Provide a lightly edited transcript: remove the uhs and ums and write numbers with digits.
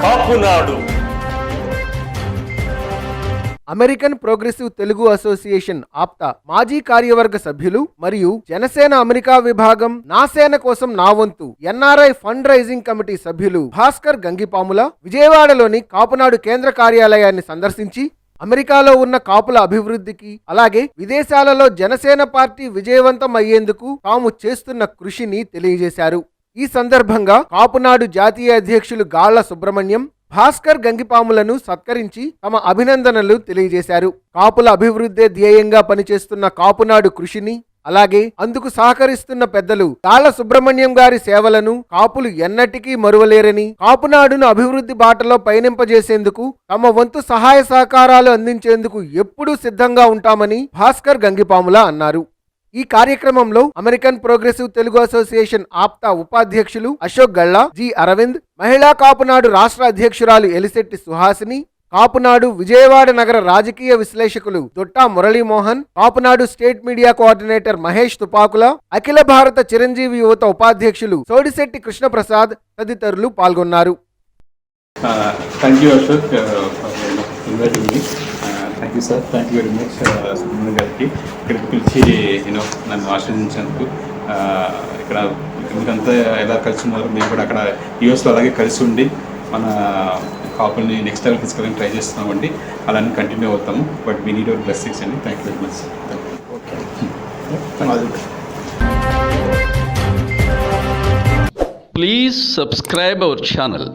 Kapunadu. American Progressive Telugu Association APTA మాజీ కార్యవర్గ సభ్యులు మరియు జనసేన అమెరికా విభాగం నా సేన కోసం నా వంతు ఎన్ఆర్ఐ ఫండ్ రైజింగ్ కమిటీ సభ్యులు భాస్కర్ గంగిపాముల విజయవాడలోని కాపునాడు కేంద్ర కార్యాలయాన్ని సందర్శించి అమెరికాలో ఉన్న కాపుల అభివృద్ధికి అలాగే విదేశాలలో జనసేన పార్టీ విజయవంతం అయ్యేందుకు తాము చేస్తున్న కృషిని తెలియజేశారు. ఈ సందర్భంగా కాపునాడు జాతీయ అధ్యక్షులు గాళ్ల సుబ్రహ్మణ్యం భాస్కర్ గంగిపాములను సత్కరించి తమ అభినందనలు తెలియజేశారు. కాపుల అభివృద్ధే ధ్యేయంగా పనిచేస్తున్న కాపునాడు కృషిని అలాగే అందుకు సహకరిస్తున్న పెద్దలు గాళ్ల సుబ్రహ్మణ్యం గారి సేవలను కాపులు ఎన్నటికీ మరువలేరని, కాపునాడును అభివృద్ధి బాటలో పయనింపజేసేందుకు తమ వంతు సహాయ సహకారాలు అందించేందుకు ఎప్పుడూ సిద్ధంగా ఉంటామని భాస్కర్ గంగిపాముల అన్నారు. ఈ కార్యక్రమంలో American Progressive Telugu Association APTA ఉపాధ్యక్షులు అశోక్ గళ్ళ, జి అరవింద్, మహిళా కాపునాడు రాష్ట్ర అధ్యక్షురాలు ఎలిశెట్టి సుహాసిని, కాపునాడు విజయవాడ నగర రాజకీయ విశ్లేషకులు Dotta Muralimohan, Kapunadu state media coordinator Mahesh Tupakula, అఖిల భారత చిరంజీవి యువత ఉపాధ్యక్షులు సోడిశెట్టి కృష్ణప్రసాద్ తదితరులు పాల్గొన్నారు. Thank you sir, thank you very much Subrahmanyam గారికి ఇక్కడికి పిలిచి నన్ను ఆశ్రయించినందుకు. ఇక్కడ మీరంతా ఎలా కలిసి ఉన్నారు, మేము కూడా అక్కడ యూఎస్లో అలాగే కలిసి ఉండి మన కాపుల్ని నెక్స్ట్ లెవెల్ తీసుకెళ్ళడానికి ట్రై చేస్తున్నామండి. అలానే కంటిన్యూ అవుతాము. But we need your blessings అండి. Thank you very much. Please subscribe our channel.